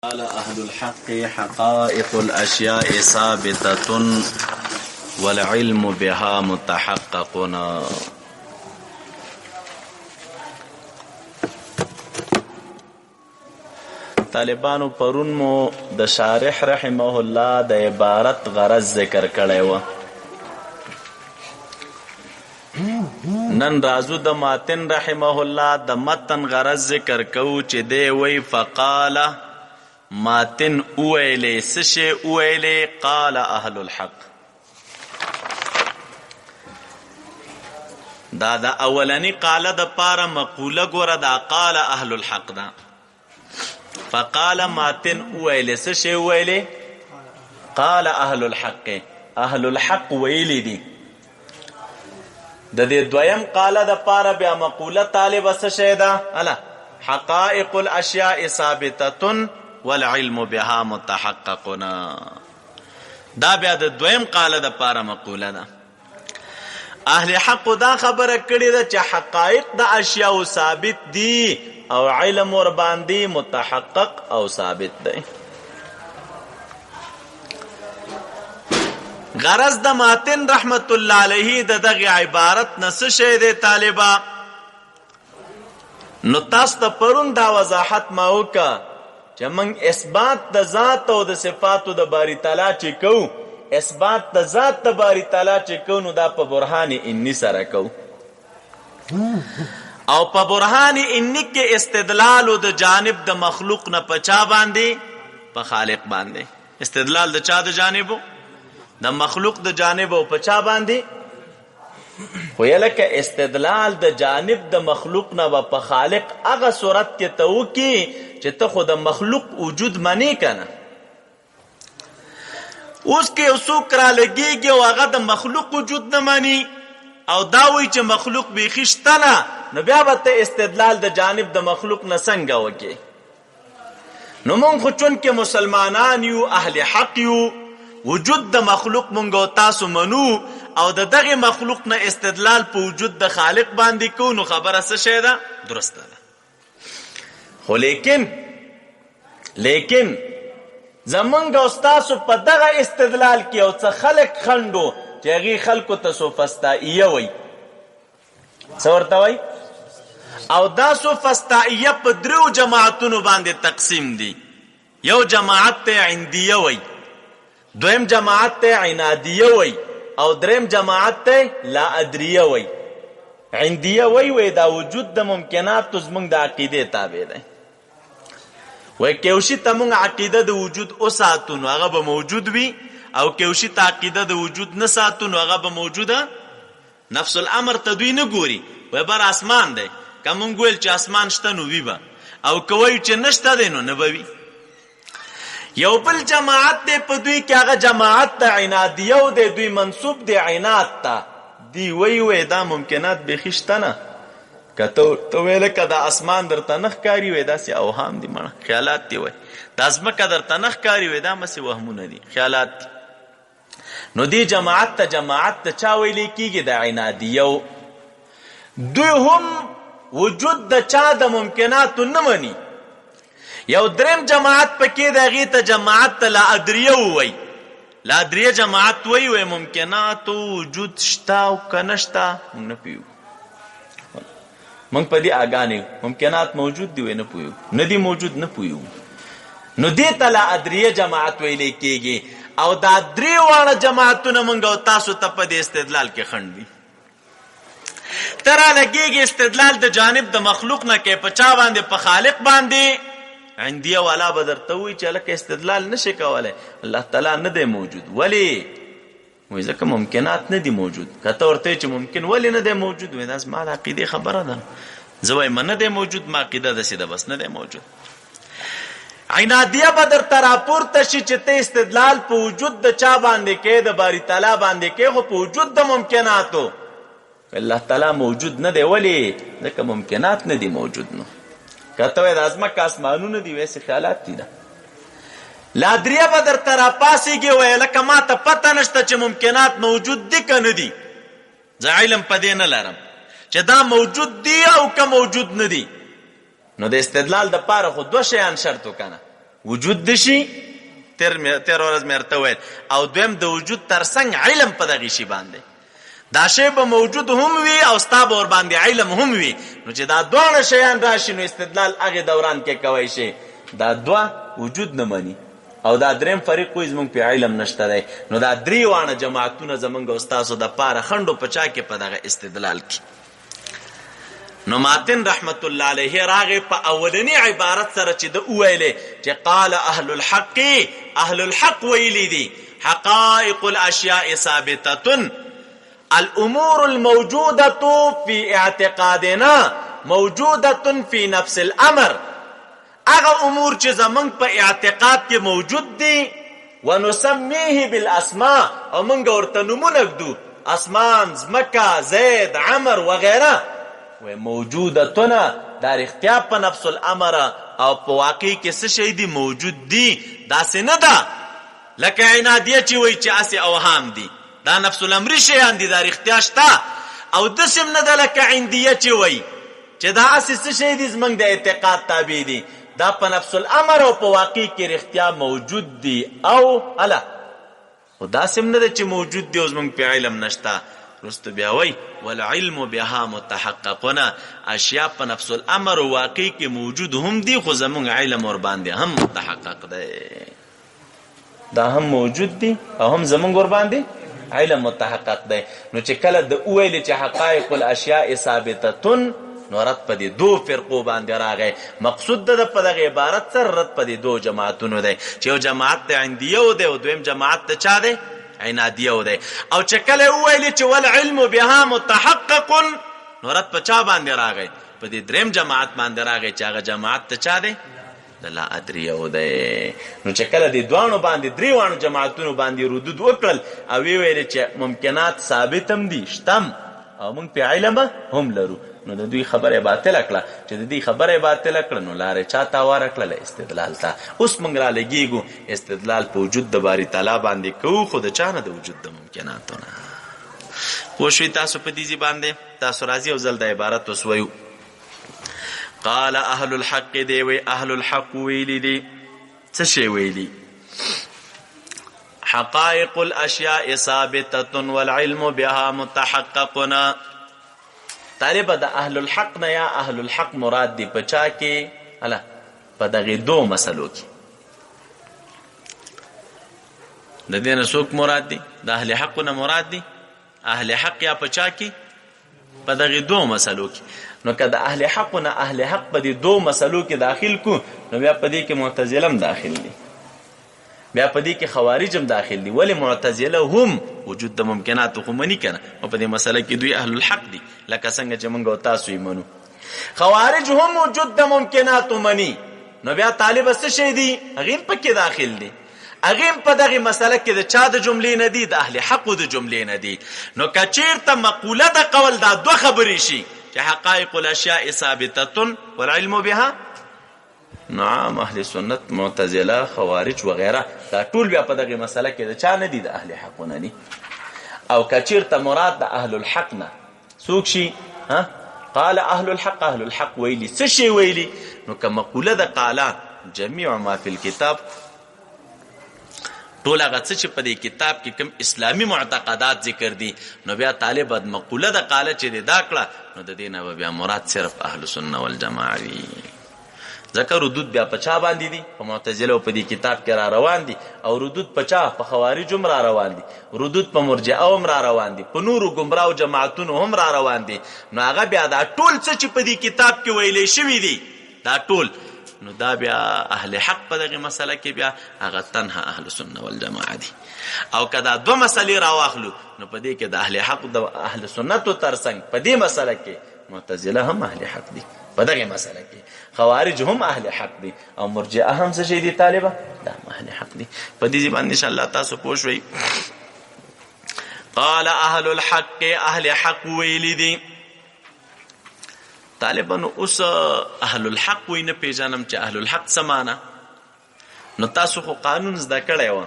قال أهل الحق حقائق الأشياء ثابتة والعلم بها متحققنا. طالبانو پرون مو د شارح رحمه الله د عبارت غرض ذکر کړی و. نن رازو د ماتن رحمه الله د متن غرض ذکر کوو چې دی وی فقال ماتن اویلی سشی اویلی قال اهل الحق. دا د اولنی قال د پاره مقوله ګوره دا قال اهل الحق دا. فقال ماتن اویلی سشی اویلی قال اهل الحق. اهل الحق ویلی دی. د دې دویم قال د پاره بیا مقوله طالب سشی دا الا حقائق الاشیاء ثابتة والعلم بها متحققنا. دا بیا د دویم قال د پاره مقوله ده. اهل حق دا خبره کړی ده چې حقایق د اشیاء ثابت دي او علم ور باندې متحقق او ثابت دی. غرض د ماتن رحمت الله علیه د دغه عبارت نس شه دی طالبا. نو تاسو ته پرون دا وضاحت ما وکړه چې موږ اثبات د ذات او د صفاتو د باری تعالی چې کوو، اثبات د ذات د باری تعالی چې کوو، نو دا په برهان انی سره کوو. او په برهان انی کې استدلال د جانب د مخلوق نه پچا باندې په خالق باندې. استدلال د چا د جانبو؟ د مخلوق د جانب او پچا باندې. خو یلکه استدلال د جانب د مخلوق نه په خالق هغه صورت کې ته وکي چې ته خو د مخلوق وجود منی کنه. اوس کې یو څوک را لګیږي او هغه د مخلوق وجود نه مني او دا وایي چې مخلوق بیخي شته نه، نو بیا به ته استدلال د جانب د مخلوق نه څنګه وکې؟ نو مونږ خو چونکې مسلمانان یو، اهل حق یو، وجود د مخلوق مونږ او تاسو منو او د دغه مخلوق نه استدلال په وجود د خالق باندې کو، نو خبره څه شی ده؟ درسته ده. خو لیکن زمونږ او تاسو په دغه استدلال کې او څه خلق خندو چې هغې خلکو ته سوفسطائیه وایي. څه ورته وایي؟ او دا سوفسطائیه په دریو جماعتونو باندې تقسیم دي. یو جماعت ته عندیه وایي، دویم جماعت ته عنادیه وایي، او دریم جماعت ته لا ادریه وایي. عندیه وایي دا وجود د ممکناتو زمونږ د عقیدې تابع دی. وای کیوشي ته مونږ عقیده د وجود او ساتو نو هغه به موجود وي، او کیوشي ته عقیده د وجود نه ساتو نو هغه به موجوده. نفس الامر ته دوی نه ګوري، وای بر اسمان دی، که مونږ ویل چې اسمان شته نو وي به، او که وایو چې نشته دی نو نه به وي. یو بل جماعت دی په دوی کې، هغه جماعت ته عنادیه و دی، دوی منصوب دی عناد ته. دی وای دا ممکنات بیخي شته نه. که ته ویله که دا اسمان درته نه ښکاري وای داسې اوهام دي، مړه خیالات دي. وای دا ځمکه درته نه ښکاري وای دا مسې وهمونه دي، خیالات دي. نو دی جماعت ته چا ویلی کېږي؟ د عنادیو. دوی هم وجود د چا د ممکناتو نه مني. یو دریم جماعت پکې د هغې ته جماعت ته لا ادریه ووایي. لا ادریه جماعت وایي ممکناتو وجود شته او که نه شته موږ نه پوهېږو. موږ په دې اګانې ممکنات موجود دي وای نه پوهېږو، نه دي موجود نه پوهېږو. نو دې ته لا ادریه جماعت ویلی کېږي. او دا درې واړه جماعتونه موږ او تاسو ته په دې استدلال کې خنډ دي. ته را لګېږي استدلال د جانب د مخلوق نه کې په چا باندې؟ په خالق باندې. عندیه والا به درته وایي چې هلکه استدلال نشي کولی، الله تعالی نه دی موجود. ولې؟ وایي ځکه ممکنات نه دي موجود. که ته ورته وایي چې ممکن ولې نه دی موجود، وایي دا زما د عقیدې خبره ده. زه وایم نه دی موجود، ما عقیده داسې ده، بس نه دی موجود. عنادیه به درته راپورته شي چې ته استدلال په وجود د چا باندې کې؟ د باری تعالی باندې کې، خو په وجود د ممکناتو. الله تعالی موجود نه دی. ولې؟ ځکه ممکنات نه دي موجود. نو که ته وایي د ځمکه اسمانونه دي، وایسې خیالات دي. ده لادریه به درته راپاسېږي، وایي لکه ما ته پته نشته چې ممکنات موجود دي که نه دي، زه علم په دې نه لرم چې دا موجود دي او که موجود نه دي. نو د استدلال د پاره خو دو شیان شرط وکنه. وجود دشي تیر ورځ مې ورته ویل او دویم د وجود ترڅنګ علم په دغه شي باندې دا شی به موجود هم وي او ستا به ور باندې علم هم وي نو چې دا دواړه شیان راشي نو استدلال هغه دوران کې کوي شي دا دوا وجود نه مني او دا دریم فریق کوئی زمونږ په علم نشته دی نو دا درې وانه جماعتونه زمونږ او ستاسو د پاره خنډو پچا کې په دغه استدلال کې نو ماتن رحمت الله علیه راغه په اولنی عبارت سره چې د ویلې چې قال اهل الحق ویلی دي حقائق الاشیاء ثابته الامور الموجوده في اعتقادنا موجوده في نفس الامر اغه امور چې زمونږ په اعتقاد کې موجود دي ونسميه بالاسماء او موږ ورته نومونه ږدو اسمان زمکه زید عمر وغيرها موجودتنا در اختیار په نفس الامر او په واقع کې څه شی دي موجود دي داسې نه ده لکه عنادیه چې وایي چې اسې اوهام دي دا نفس الامر شیان دي در اختیار شته او داسې نه ده لکه عندیه چې وایي چې دا اسې څه شی دي زموږ د اعتقاد تابع دي دا په نفس الامر او په واقع کې اختیار موجود دي او الا خو داسې نه ده چې موجود دي او زموږ په علم نشته رست بیا وی والعلم بها متحققنا اشیاء په نفس الامر واقع کې موجود هم دي خو زمونږ علم ور باندې هم متحقق دی دا هم موجود دي او هم زمونږ ور باندې علم متحقق دی نو چې کله د ویل چې حقائق الاشیاء ثابته نو رد په دې دو فرقو باندې راغی مقصود د په دغه عبارت سره رد په دې دو جماعتونو دی چې یو جماعت د عندیو دی او دویم جماعت د چا دی عنادیه وده او چې کله ویل چې والعلم بها متحقق نو رد په چا باندې راغی په دې دریم جماعت باندې راغی چې هغه جماعت ته چا دی د لا ادریه وده نو چې کله دې دوانو باندې دریوانو جماعتونو باندې ردود وکړل او ویل چې ممکنات ثابت هم دي شتم او موږ په علم هم لرو نو د دوی خبره باطل کړه چې د دې خبره باطل کړه نو لارې چاته واره کړل استدلال ته اوس موږ را لګیږو استدلال په وجود د باری تعالی باندې کوو خو د چانه د وجود د ممکناتونه پوښی تاسو په دې باندې تاسو راځي او زل د عبارت وسوي قال اهل الحق دی وی اهل الحق ویلی دی څه شی ویلی حقائق الاشیاء ثابته والعلم بها متحققنا طالب د اهل الحق نه یا اهل الحق مراد دی پچا کې الا په دغه دو مسلو کې د دې نه څوک مراد دی د اهل حق نه مراد دی اهل حق یا پچا کې په دغه دو مسلو کې نو کله اهل حق نه اهل حق په دې دو مسلو کې داخل کو نو بیا په دې کې معتزله هم داخل دي بیا په دې کې خوارج هم داخل دي ولی معتزله هم وجود د ممکنات خو منی کنه او په دې مسله کې دوی اهل الحق دي لکه څنګه چې موږ او تاسو یې منو خوارج هم وجود د ممکنات منی نو بیا طالب څه شي دي هغه پکې داخل دي هغه په دغه مسله کې د چا د جملې نه دي د اهل حق د جملې نه دي نو کچیرته مقوله د قول دا دوه خبرې شي چې حقائق الاشیاء ثابته والعلم بها نعم اهل سنت معتزله خوارج وغيرها دا ټول بیا په دغه مسله کې د چا نه دي د اهل حقونه دي او کچیرته مراد د اهل الحق نه څوک شي ها قال اهل الحق ویلی څه شی ویلی نو کما مقوله د قال جميع ما في الكتاب ټول هغه څه چې په دې کتاب کې کوم اسلامي معتقدات ذکر دي نو بیا طالب د مقوله د قال چې دا کړه نو د دې نه بیا مراد صرف اهل سنت والجماعه وي ذکر ردود بیا پچا باندې دي په معتزله او په دې کتاب کې را روان دي او ردود پچا په خوارج هم را روان دي ردود په مرجئه هم را روان دي په نورو گمراه جماعتونو هم را روان دي نو هغه بیا دا ټول څه چې په دې کتاب کې ویلې شوی دي دا ټول نو دا بیا اهل حق په دغه مسله کې بیا هغه تنها اهل سنت والجماعه دي او کدا دو مسلې راواخلو نو په دې کې د اهل حق د اهل سنت ترڅنګ په دې مسله کې معتزله هم اهل حق دي په دغه مسله کې خوارج هم اهل حق دي او مرجئه هم څه شي دي طالبه دا اهل حق دي په دې باندې ان شاء الله تاسو پوښوي قال اهل الحق اهل حق ویلدي طالبانو اوس اهل الحق وینه پیژنم چې اهل الحق سمانه نو تاسو خو قانون زده کړی و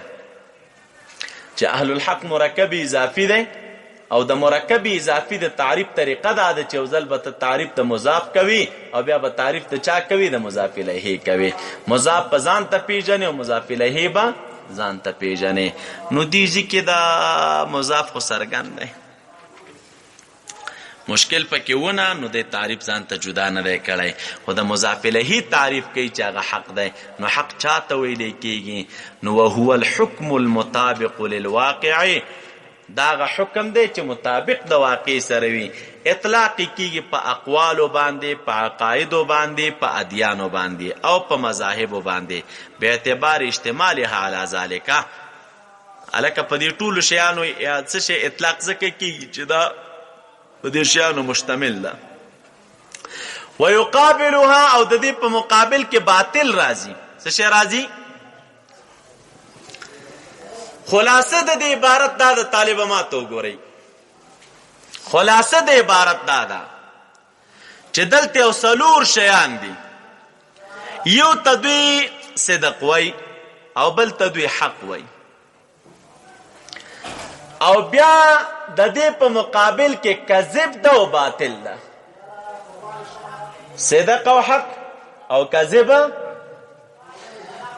چې اهل الحق مرکب اضافي دی او د مرکب اضافي د تعریف طریقه دا ده چې یو ځل به ته تعریف د مضاف کوي او بیا به تعریف د چا کوي؟ د مضاف الیه کوي. مضاف به ځان ته پیژنې او مضاف الیه به ځان ته پیژنې. نو دې ځای کې دا مضاف خو څرګند دی، مشکل پکې ونه، نو د تعریف ځان ته جدا نه دی کړی، خو د مضاف الیه تعریف کوي چې هغه حق دی. نو حق چا ته ویلی کېږي؟ نو وهو الحکم المطابق للواقع، دا هغه حکم دی چې مطابق د واقع سره وي. اطلاق کېږي په اقوالو باندې، په عقایدو باندې، په ادیانو باندې او په مذاهبو باندې به اعتبار اشتمالها علی ذلک. هلکه په دې ټولو شیانو څه شی اطلاق ځکه کېږي چې دا په دې شیانو مشتمل ده. ویقابلها، او د دې په مقابل کې باطل راځي. څه شی راځي؟ خلاصه د دې عبارت دا د طالب ما ته وګورئ، خلاصه د عبارت دا ده چې دلته یو څلور شیان دي، یو ته دوی صدق وای او بل ته دوی حق وای، او بیا د دې په مقابل کې کذب ده او باطل ده. صدق او حق او کذب.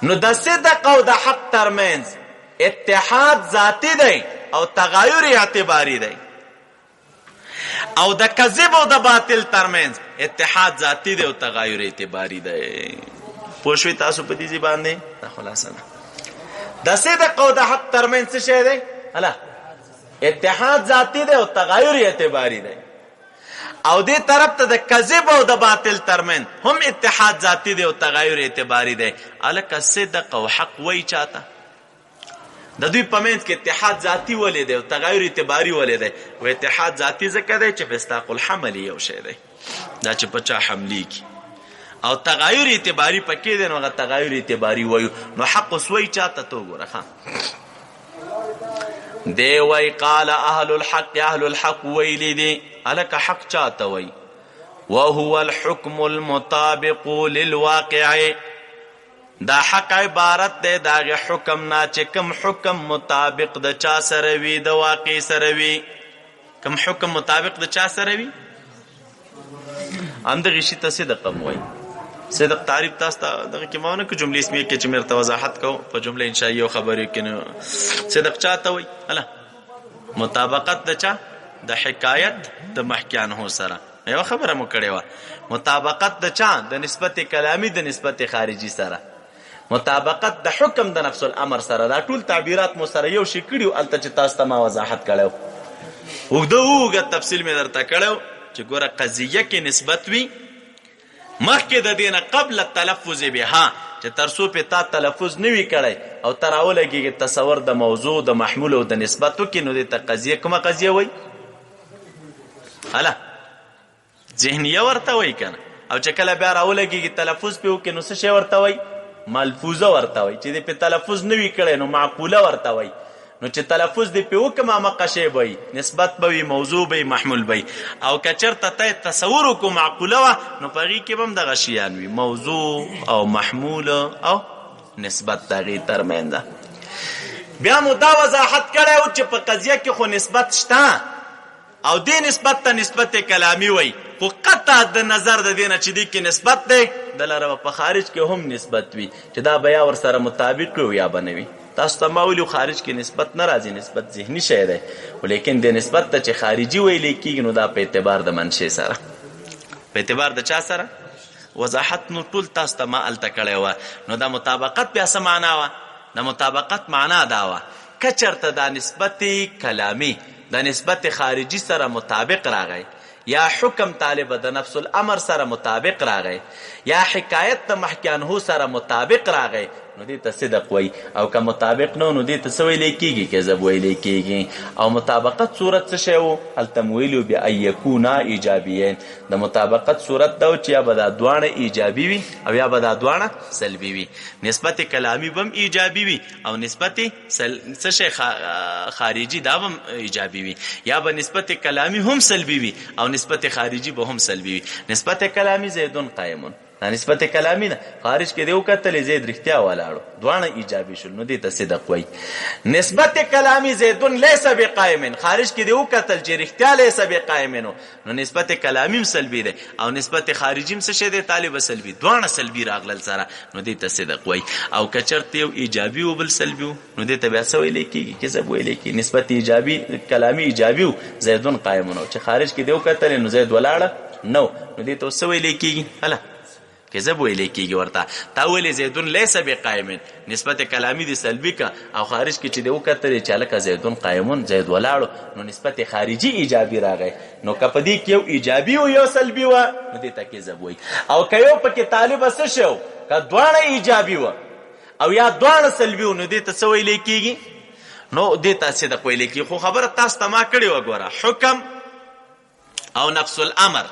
نو د صدق او د حق ترمنځ اتحاد ذاتی دی او تغایر اعتباری دی، او د کذب او د باطل ترمنځ اتحاد ذاتی دی او تغایر اعتباری دی. پوه شوئ تاسو په دې ځای باندې؟ دا خلاصه ده. د صدق او د حق ترمنځ څه شی دی؟ اتحاد ذاتی دی او تغایر اعتباری دی، او دې طرف ته د کذب او د باطل ترمن هم اتحاد ذاتی دی او تغایر اعتباری دی. الکه صدق او حق وای چاته د دوی په منځ کې اتحاد ذاتی ولې دی او تغایر اعتباری ولې دی؟ و اتحاد ذاتی ځکه دی چې مصداق الحمل یو شی دی، دا چې په چا حملې کی، او تغایر اعتباری پکې دی، نو هغه تغایر اعتباری وایو. نو حق اوس وای چاته؟ تو ګوره دی وای قال اهل الحق، اهل الحق ویلی دی. الکه حق چاته وای؟ وهو الحكم المطابق للواقع، دا حق عبارت دی داغه حکم نه چې کوم حکم مطابق د چا سره وي؟ د واقع سره وي. کوم حکم مطابق د چا سره وي؟ همدغه شي ته صدق وای. صدق تعریف تاسو ته دغه کې ماونه کې جملې اسمیه کې چې مرته وضاحت کو په جمله انشاء یو خبرې کې نو صدق چاته وای؟ مطابقت د چا؟ د حکایت د محکیان هو سره. یو خبره مو کړې وه، مطابقت د چا؟ د نسبت کلامی د نسبت خارجي سره، مطابقت د حکم د نفس الامر سره. دا ټول تعبیرات مو سره یو شي کړي، هلته چې تاسو ته ما وضاحت کړی اوږده تفصیل مې درته کړی چې ګوره قضیه کې نسبت وي مخکې د دې نه قبل التلفظ بها، چې تر څو پې تا تلفظ نه وي کړی او ته راولګېږي تصور د موضوع د محمول او د نسبت وکړي، نو دې ته قضیه کومه قضیه وایي؟ ذهنیه ورته وایي که نه؟ او چې کله بیا راولګېږي تلفظ پې وکړي نو څه شی ورته وایي؟ ملفوظه ورته وایي. چې دې پې تلفظ نه وي کړی نو معقوله ورته وایي. نو چې تلفظ دې پې وکړم همغه شی به وي، نسبت به وي، موضوع به وي، محمول به وي. او که چېرته ته تصور وکړو معقوله وه نو په هغې کې به هم دغه شیان وي، موضوع او محمول او نسبت د هغې ترمنځ ده. بیا مو دا وضاحت کړی و چې په قضیه کې خو نسبت شته او دې نسبت ته نسبت کلامی وای، خو قطع د نظر د دې نه چې دې کې نسبت دی د لره په خارج کې هم نسبت وي، چې دا به یا ورسره مطابق وي یا به نه وي. تاسو ته ما ویلي خارج کې نسبت نه راځي، نسبت ذهني شی دی، ولیکن د نسبت ته چې خارجي ویلی کېږي نو دا په اعتبار د منشأ سره، په اعتبار د چا سره؟ وضاحت نو ټول تاسو ته ما هلته کړی وه. نو دا مطابقت بیا څه معنا وه؟ د مطابقت معنا دا وه که چېرته دا نسبت کلامي د نسبت خارجي سره مطابق راغی، یا حکم طالب د نفس الامر سره مطابق راغی، یا حکایت د محکیانهو سره مطابق راغی، نو دې ته صدق وای. او که مطابق نه نو دې ته څه ویلی کېږي؟ کذب ویلی کېږي. او مطابقت صورت څه شی و؟ هلته مو ویلي بیا ان یکونا ایجابیین. د مطابقت صورت دا و چې یا به دا دواړه ایجابي وي او یا به دا دواړه سلبي وي. نسبت کلامی به هم ایجابي وي او نسبت څه شی خارجي دا به هم ایجابي وي، یا به نسبت کلامی هم سلبي وي او نسبت خارجي به هم سلبي وي. نسبت کلامی زیدون قایمون، دا نسبت کلامی نه. خارج کې دی وکتل زید رښتیا ولاړو، دواړه ایجابي شول، نو دې ته صدق وایي. نسبت کلامی زیدون لیس بقائم، خارج کې دی وکتل چې رښتیا لیس بقائم نو نسبت کلامی هم سلبي دی او نسبت خارجي هم څه شی دی طالب سلبي، دواړه سلبي راغلل سره، نو دې ته صدق وایي. او که چېرته یو ایجابي و بل سلبي و نو دې ته بیا څه ویلی کېږي؟ کذب ویلی کېږي. نسبت ایجابي کلامی ایجابي و زیدون قائم نو، چې خارج کې دی وکتل نو زید ولاړه نو دې ته څه ویلی کېږي؟ هله کذب ویلی کېږي ورته. تا ویلې زیدون لیس بقائم، نسبت کلامی دی سلبي که او خارج کې چې دی وکتلې چې هلکه زیدون قائمون زید ولاړو نو نسبت خارجي ایجابي راغی. نو که په دې کې یو ایجابي و یو سلبي و نو دې ته کذب وایي. او که یو پکې طالبه څه شی و، که دواړه ایجابي و او یا دواړه سلبي و نو دې ته څه ویلی کېږي؟ نو دې ته صدق ویلی کېږي. خو خبره تاسو ته ما کړې وه، ګوره حکم او نفس الامر.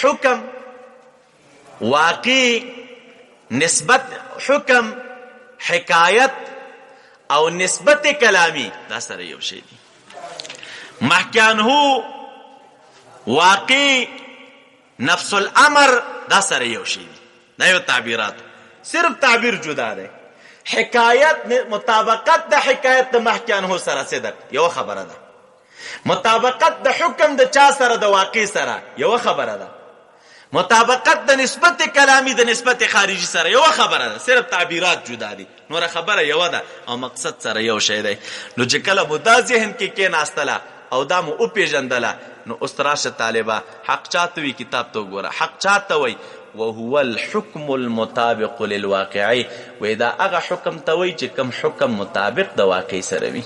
حکم واقع، نسبت حکم حکایت او نسبت کلامی دا سره یو شی دی. محکانه واقع نفس الامر دا سره یو شی دی. دا یو تعبیرات، صرف تعبیر جدا دی. حکایت مطابقت د حکایت د محکانه سره صدق یو خبره ده، مطابقت د حکم د چا سره د واقع سره یو خبره ده، مطابقت د نسبت کلامی د نسبت خارجي سره یو خبره ده. صرف تعبیرات جدا دي، نور خبره یو ده او مقصد سره یو شی دی. نو چې کله مو دا ذهن کې کېناستله او دا مو وپېژندله نو اوس راشه طالبه حق چاته وي؟ کتاب ته وګوره. حق چاته وایي؟ وهو الحكم المطابق للواقع، وی دا هغه حکم ته وایي چې کوم حکم مطابق د واقع سره وي.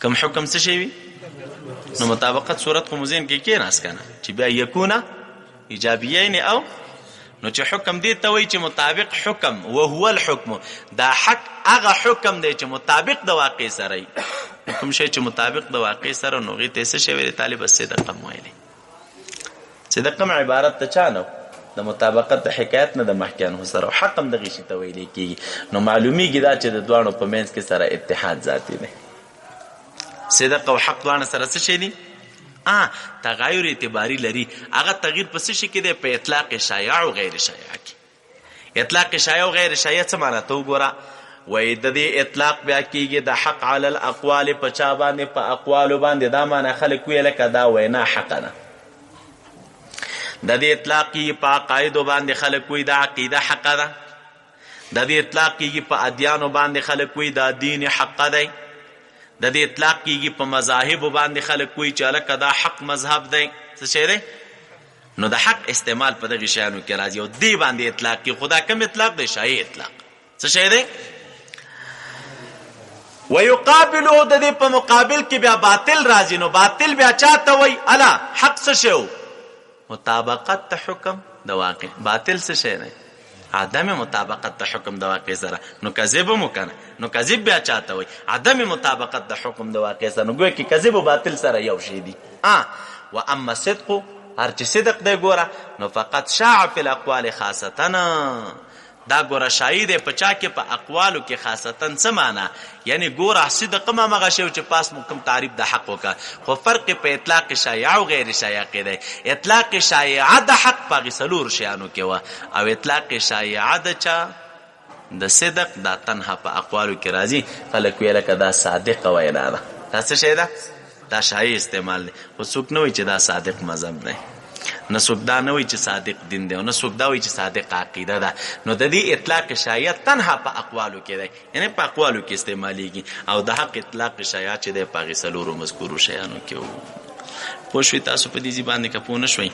کوم حکم څه شی وي؟ نو مطابقت صورت خو مزین کې کېناست که نه چې بیا یکونه ایجابیین او نو چې حکم دې ته وایي چې مطابق حکم. وهو الحکم، دا حق هغه حکم دی چې مطابق د واقع سره وي. کوم شی چې مطابق د واقع سره نو هغې ته یې څه شی ویلی؟ طالب صدق هم ویلی. صدق هم عبارت ته چا نه د مطابقت د حکایت نه د محکانو سره، او حق هم دغې شي ته ویلی کېږي. نو معلومیږي دا چې د دواړو په منځ کې سره اتحاد ذاتي دی. صدق او حق دواړه سره څه شی دي؟ تغایر اعتباری لري. هغه تغییر په څه شي کې دی؟ په اطلاق شایع او غیر شایع کې. اطلاق شایع او غیر شایع څه معنی ته وګوره. وایي د دې اطلاق بیا کېږي د حق علی الاقوال، په چا باندې؟ په اقوالو باندې. دا معنی خلک ویې لکه دا وینا حقه ده. د دې اطلاق کېږي په عقایدو باندې، خلک وایي دا عقیده حقه ده. د دې اطلاق کېږي په ادیانو باندې، خلک وایي دا دین حقه دی. د دې اطلاق کېږي په مذاهبو باندې، خلک وایي چې هلکه دا حق مذهب دی. څه شی دی؟ نو د حق استعمال په دغې شیانو کې راځي او دې باندې اطلاق کېږي. خو دا کوم اطلاق دی؟ شایع اطلاق. څه شی دی؟ ویقابلو د دې په مقابل کې بیا باطل راځي. نو باطل بیا چاته وایي؟ الا حق څه شی و؟ مطابقت د حکم د واقع. باطل څه شی دی؟ عدم مطابقت د حکم د واقع سره. نو کذب هم وکنه، نو کذب بیا چاته وایي؟ عدم مطابقت د حکم د واقع سره. نو ګویا کې کذب و باطل سره یو شی دي. و اما صدق، هر چې صدق دی ګوره نو فقط شاع فی الاقوال خاصتنا. دا ګوره شایع دی په چا کې؟ په اقوالو کې خاصتن. څه معنا؟ یعنی ګوره صدق هم همغه شی چې پاس مو کوم تعریف د حق وکړه، خو فرق په اطلاق شایع او غیر شایع کې دی. اطلاق شایع د حق په هغې څلورو شیانو کې وه، او اطلاق شایع د چا؟ د صدق دا تنها په اقوالو کې راځي. خلک ویې لکه دا صادقه وینا ده. دا څه شی ده؟ دا شایع استعمال دی. خو څوک نه وایي چې دا صادق مذهب دی، نه څوک دا نه وایي چې صادق دین دی، او نه څوک دا وایي چې صادق عقیده ده. نو د دې اطلاق شایع تنها په اقوالو کې دی، یعنی په اقوالو کې استعمالیږي. او د حق اطلاق شایع چې دی په هغې څلورو مذکورو شیانو کې و. پوه شوئ تاسو په دې ځای باندې که پوه نه شوئ؟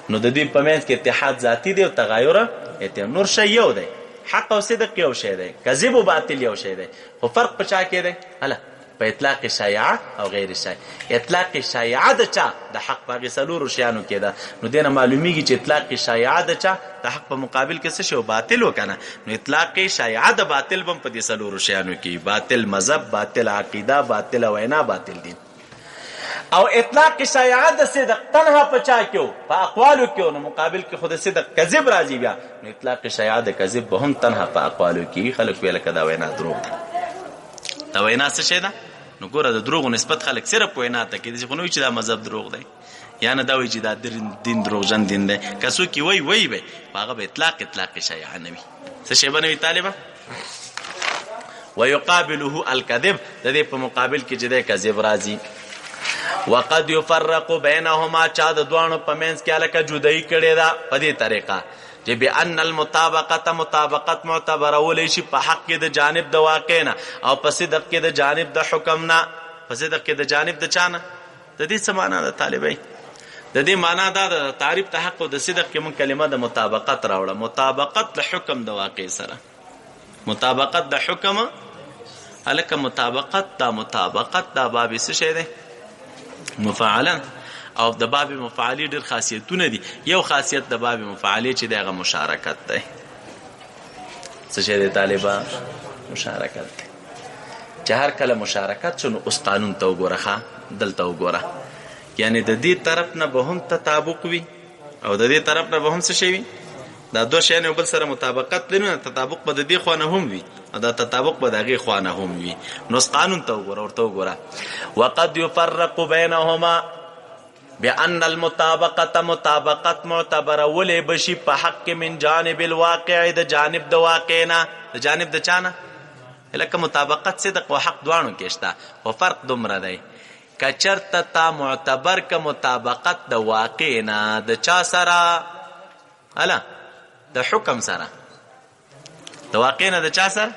نو د دې په منځ کې اتحاد ذاتي دی او تغایره نور شی یو دی. حق او صدق یو شی دی، کذب و باطل یو شی دی. خو فرق په چا کې دی؟ هله په اطلاق شایعه او غیر شایعه. اطلاق شایعه د چا؟ د حق په هغې څلورو شیانو کې ده. نو دې نه معلومیږي چې اطلاق شایعه د چا؟ د حق په مقابل کې څه شی و؟ باطل و که نه. نو اطلاق شایعه د باطل به هم په دې څلورو شیانو کې، باطل مذهب، باطل عقیده، باطل وینا، باطل دین. او اطلاق شایعه د صدق تنها په چا کې و؟ په اقوالو کې و. نو مقابل کې خو د صدق کذب راځي بیا. نو اطلاق شایعه د کذب به هم تنها په اقوالو کې. خلک ویل که دا وینا دروغ ده. دا وینا څه شی ده؟ نو ګوره د دروغو نسبت خلک صرف وینا ته کوي، داسې خو نه وي چې دا مذهب دروغ دی یا نه دا وایي چې دا دین دروغجن دین دی. که څوک یې وایي به په هغه به اطلاق شایعه نه وي. څه شی به نه وي طالبه؟ ويقابله الكذب، د دې په مقابل کې چې د کذب راځي. وقد يفرق بينهما، چا د دوانو په منځ کې الکه جدایي کړې ده په دې طریقه چې بان المطابقت معتبرول شي په حق کې د جانب د واقع نه او په صدق کې د جانب د حکم نه. په صدق کې د جانب د چانه. د دې څه معنا ده طالبای؟ د دې معنا دا د تعریف د حق او د صدق کې مون کلمه د مطابقت راوړه. مطابقت د حکم د واقع سره، مطابقت د حکم الکه مطابقت دا باب څه شی دی؟ مفاعلا. او د باب مفاعلی ډیر خاصیتونه دي. یو خاصیت د باب مفاعلی چې دغه مشارکت دی. څه شی دی طالبا؟ مشارکت دی. چې هر کله مشارکت شنو اوس قانون ته وګوره، دلته وګوره، یعنی د دې طرف نه به هم تطابق وي او د دې طرف نه به هم څه شي وي. دا دوه شیان بل سره مطابقت لري، تطابق به د دې خوا نه هم وي او دا تطابق به د هغې خوا نه هم وي. نو قانون ته وګوره، ورته وګوره. وقد يفرق بينهما بأن المطابقت معتبرول بشي په حق من جانب الواقع، د جانب د واقع نه. د جانب د چا نه؟ لکه مطابقت صدق و حق دوانو کې شته، خو فرق دومره دی که چېرته تا معتبر که مطابقت د واقع نه د چا سره؟ الا د حکم سره. د واقع نه د چا سره؟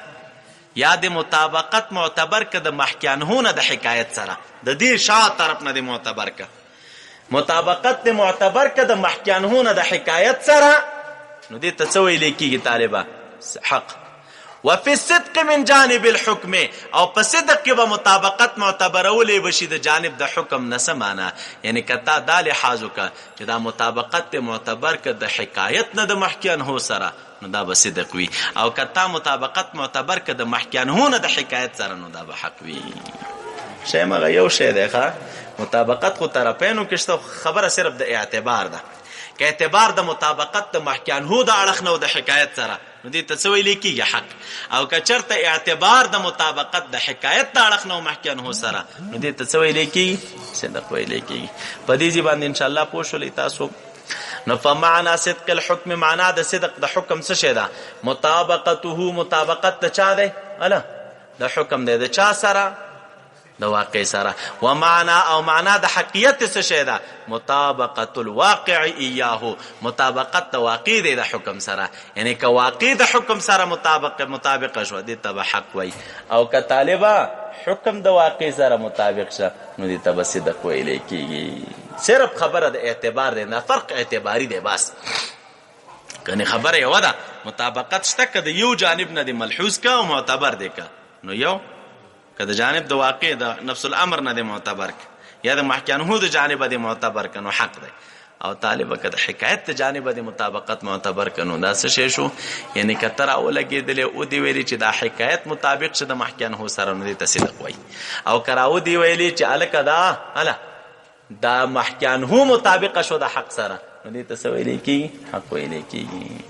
یا د مطابقت معتبر که د محکیانهو نه د حکایت سره، د دې شا طرف نه د معتبر که مطابقت د معتبر که د محکیانهو نه د حکایت سره، نو دې ته څه ویلی کېږي طالبه؟ حق. وفي الصدق من جانب الحكم، او په صدق کې به مطابقت معتبرولې بشي د جانب د حکم نه. څه معنا؟ یعنی که تا دا لحاظ وکړه چې دا مطابقت معتبر که د حکایت نه د محکیانهو سره، نو دا به صدق وي. او که تا مطابقت معتبر که د محکیانهو نه د حکایت سره، نو دا به حق وي. شی مغه یو شی دی ښه. مطابقت خو طرفینو کې شته، خبره صرف د اعتبار ده. که اعتبار د مطابقت د محکیانهو د اړخ نه او د حکایت سره، نو دې ته څه ویلی کېږي؟ حق. او که چېرته اعتبار د مطابقت د حکایت د اړخ نه او محکیانهو سره، نو دې ته څه ویلی کېږي؟ صدق ویلی کېږي. په دې ځای باندې انشاءالله پوه شولئ تاسو. نو فمعنا صدق الحکم، معنا د صدق د حکم څه شی ده؟ مطابقته، مطابقت د چا دی؟ الا د حکم دی. د چا سره؟ د واقع سره. ومعنا او معنا د حقیقت څه شی ده؟ مطابقت الواقع ایاه، مطابقت د واقع دی د حکم سره. یعنی که واقع د حکم سره مطابق شو، دې ته به حق وای. او که طالبه حکم د واقع سره مطابق شه، نو دې ته به صدق ویلی کېږي. صرف خبره د اعتبار دی، نه فرق اعتباري دی بس. کنی خبره یوه ده، مطابقت شته که د یو جانب نه دی ملحوظ که او معتبر دی که، نو یو که د جانب د واقع د نفس الامر نه دی معتبر که، یا د محکیانهو د جانب دی معتبر که، نو حق دی. او طالبه که د حکایت د جانب دی مطابقت معتبر که، نو دا څه شی شو؟ یعنی که ته راولګېدلې او دې ویلي چې دا حکایت مطابق شه د محکیانهو سره، نو دې ته صدق وایي. او که راو دې ویلي چې هلکه دا محکیانهو مطابقه شو د حق سره، نو دې ته څه ویلی کېږي؟ حق ویلی کېږي.